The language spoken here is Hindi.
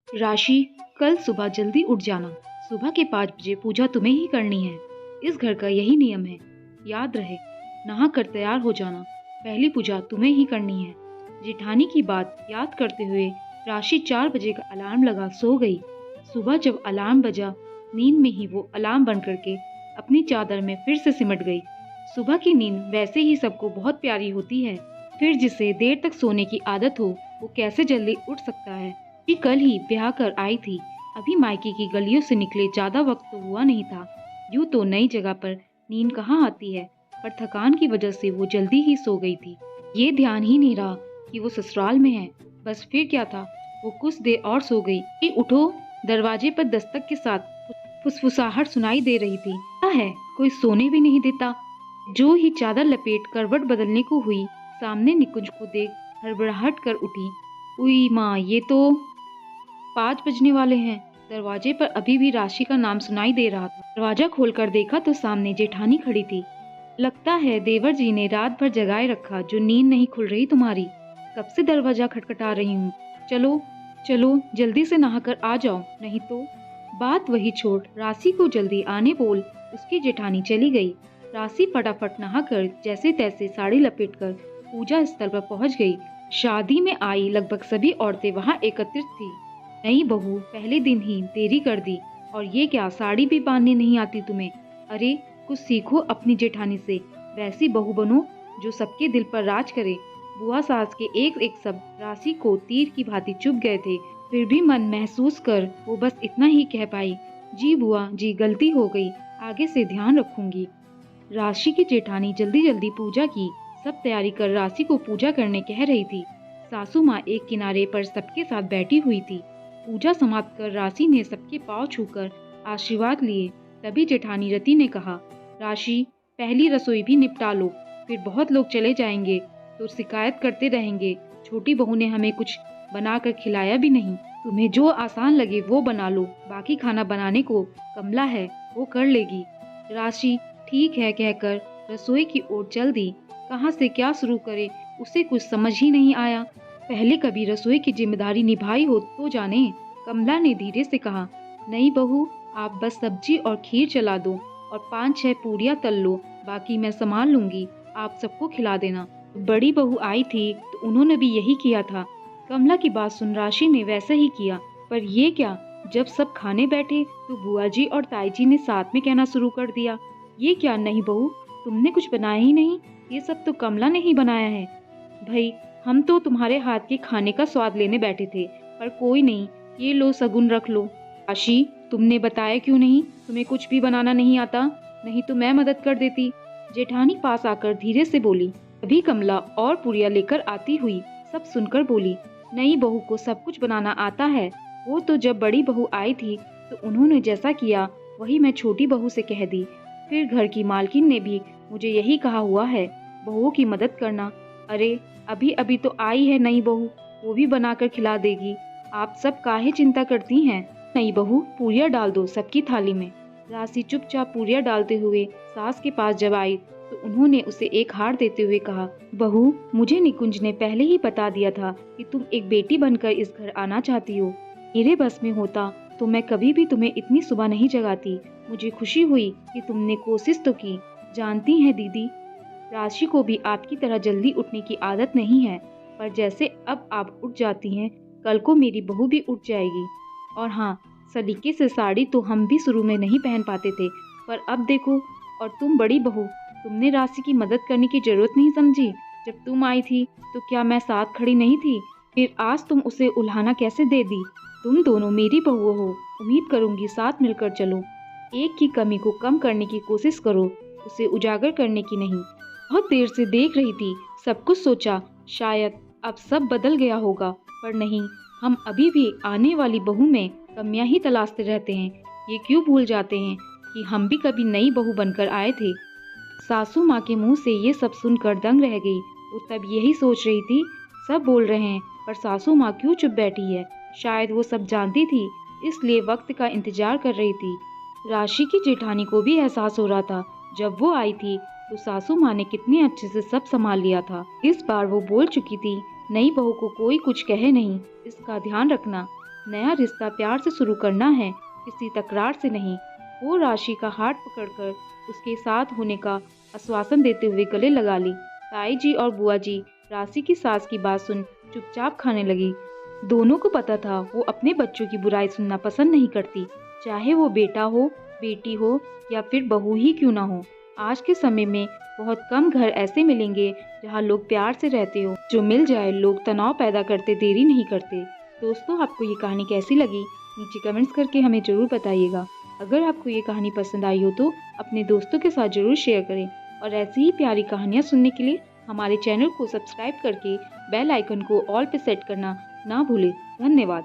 राशि, कल सुबह जल्दी उठ जाना। सुबह के 5 बजे पूजा तुम्हें ही करनी है। इस घर का यही नियम है। याद रहे, नहा कर तैयार हो जाना। पहली पूजा तुम्हें ही करनी है। जेठानी की बात याद करते हुए राशि 4 बजे का अलार्म लगा सो गई। सुबह जब अलार्म बजा, नींद में ही वो अलार्म बंद करके अपनी चादर में फिर से सिमट गई। सुबह की नींद वैसे ही सबको बहुत प्यारी होती है, फिर जिसे देर तक सोने की आदत हो वो कैसे जल्दी उठ सकता है। कि कल ही ब्याह कर आई थी, अभी मायके की गलियों से निकले ज्यादा वक्त तो हुआ नहीं था। यूं तो नई जगह पर नींद कहाँ आती है, पर थकान की वजह से वो जल्दी ही सो गई थी। ये ध्यान ही नहीं रहा कि वो ससुराल में है। बस फिर क्या था, वो कुछ देर और सो गई कि उठो, दरवाजे पर दस्तक के साथ फुसफुसाहट सुनाई दे रही थी। क्या है, कोई सोने भी नहीं देता। जो ही चादर लपेट करवट बदलने को हुई, सामने निकुंज को देख हड़बड़ाहट कर उठी। उई माँ, ये तो 5 बजने वाले हैं। दरवाजे पर अभी भी राशि का नाम सुनाई दे रहा था। दरवाजा खोलकर देखा तो सामने जेठानी खड़ी थी। लगता है देवर जी ने रात भर जगाए रखा, जो नींद नहीं खुल रही तुम्हारी। कब से दरवाजा खटखटा रही हूँ। चलो चलो, जल्दी से नहाकर आ जाओ, नहीं तो। बात वही छोड़ राशि को जल्दी आने बोल उसकी जेठानी चली गई। राशि फटाफट नहाकर जैसे तैसे साड़ी लपेटकर पूजा स्थल पर पहुंच गई। शादी में आई लगभग सभी औरतें वहां एकत्रित थी। नई बहू पहले दिन ही देरी कर दी, और ये क्या, साड़ी भी बांधने नहीं आती तुम्हें? अरे कुछ सीखो अपनी जेठानी से। वैसी बहू बनो जो सबके दिल पर राज करे। बुआ सास के एक एक शब्द राशि को तीर की भांति चुभ गए थे, फिर भी मन महसूस कर वो बस इतना ही कह पाई, जी बुआ जी, गलती हो गई, आगे से ध्यान रखूंगी। राशि की जेठानी जल्दी जल्दी पूजा की सब तैयारी कर राशि को पूजा करने कह रही थी। सासू माँ एक किनारे पर सबके साथ बैठी हुई थी। पूजा समाप्त कर राशि ने सबके पांव छूकर आशीर्वाद लिए। तभी जेठानी रति ने कहा, राशि, पहली रसोई भी निपटा लो, फिर बहुत लोग चले जाएंगे तो शिकायत करते रहेंगे। छोटी बहू ने हमें कुछ बनाकर खिलाया भी नहीं। तुम्हें जो आसान लगे वो बना लो, बाकी खाना बनाने को कमला है, वो कर लेगी। राशि ठीक है कहकर रसोई की ओर चल दी। कहाँ से क्या शुरू करे उसे कुछ समझ ही नहीं आया। पहले कभी रसोई की जिम्मेदारी निभाई हो तो जाने। कमला ने धीरे से कहा, नहीं बहू, आप बस सब्जी और खीर चला दो और 5-6 पूरियां तल लो, बाकी मैं संभाल लूंगी, आप सबको खिला देना। बड़ी बहू आई थी तो उन्होंने भी यही किया था। कमला की बात सुन राशि ने वैसे ही किया। पर ये क्या, जब सब खाने बैठे तो बुआ जी और ताई जी ने साथ में कहना शुरू कर दिया, ये क्या, नहीं बहू, तुमने कुछ बनाया ही नहीं, ये सब तो कमला ने ही बनाया है। भाई, हम तो तुम्हारे हाथ के खाने का स्वाद लेने बैठे थे, पर कोई नहीं, ये लो सगुन रख लो। राशि, तुमने बताया क्यों नहीं? तुम्हें कुछ भी बनाना नहीं आता? नहीं तो मैं मदद कर देती। जेठानी पास आकर धीरे से बोली। तभी कमला और पुड़िया लेकर आती हुई सब सुनकर बोली, नई बहू को सब कुछ बनाना आता है। वो तो जब बड़ी बहू आई थी तो उन्होंने जैसा किया वही मैं छोटी बहू से कह दी। फिर घर की मालकिन ने भी मुझे यही कहा हुआ है, बहुओं की मदद करना। अरे अभी अभी तो आई है नई बहू, वो भी बनाकर खिला देगी। आप सब काहे चिंता करती हैं? नई बहू, पूरियां डाल दो सबकी थाली में। राशि चुपचाप पूरियां डालते हुए सास के पास जब आई तो उन्होंने उसे एक हार देते हुए कहा, बहू, मुझे निकुंज ने पहले ही बता दिया था कि तुम एक बेटी बनकर इस घर आना चाहती हो। मेरे बस में होता तो मैं कभी भी तुम्हें इतनी सुबह नहीं जगाती। मुझे खुशी हुई कि तुमने कोशिश तो की। जानती हैं दीदी, राशि को भी आपकी तरह जल्दी उठने की आदत नहीं है, पर जैसे अब आप उठ जाती हैं, कल को मेरी बहू भी उठ जाएगी। और हाँ, सलीके से साड़ी तो हम भी शुरू में नहीं पहन पाते थे, पर अब देखो। और तुम बड़ी बहू, तुमने राशि की मदद करने की जरूरत नहीं समझी। जब तुम आई थी तो क्या मैं साथ खड़ी नहीं थी? फिर आज तुम उसे उल्हाना कैसे दे दी? तुम दोनों मेरी बहू हो, उम्मीद करूंगी साथ मिलकर चलो। एक की कमी को कम करने की कोशिश करो, उसे उजागर करने की नहीं। बहुत देर से देख रही थी, सब कुछ सोचा शायद अब सब बदल गया होगा, पर नहीं, हम अभी भी आने वाली बहू में कमियां ही तलाशते रहते हैं। ये क्यों भूल जाते हैं कि हम भी कभी नई बहू बनकर आए थे। सासू माँ के मुंह से ये सब सुनकर दंग रह गई। वो तब यही सोच रही थी, सब बोल रहे हैं पर सासू माँ क्यों चुप बैठी है। शायद वो सब जानती थी, इसलिए वक्त का इंतजार कर रही थी। राशि की जेठानी को भी एहसास हो रहा था, जब वो आई थी तो सासू माँ ने कितने अच्छे से सब संभाल लिया था। इस बार वो बोल चुकी थी, नई बहू को कोई कुछ कहे नहीं, इसका ध्यान रखना। नया रिश्ता प्यार से शुरू करना है, किसी तकरार से नहीं। वो राशि का हाथ पकड़कर उसके साथ होने का आश्वासन देते हुए गले लगा ली। ताई जी और बुआ जी राशि की सास की बात सुन चुपचाप खाने लगी। दोनों को पता था वो अपने बच्चों की बुराई सुनना पसंद नहीं करती, चाहे वो बेटा हो, बेटी हो या फिर बहू ही क्यों ना हो। आज के समय में बहुत कम घर ऐसे मिलेंगे जहाँ लोग प्यार से रहते हो। जो मिल जाए लोग तनाव पैदा करते देरी नहीं करते। दोस्तों, आपको ये कहानी कैसी लगी नीचे कमेंट्स करके हमें ज़रूर बताइएगा। अगर आपको ये कहानी पसंद आई हो तो अपने दोस्तों के साथ ज़रूर शेयर करें और ऐसी ही प्यारी कहानियाँ सुनने के लिए हमारे चैनल को सब्सक्राइब करके बेल आइकन को ऑल पे सेट करना ना भूलें। धन्यवाद।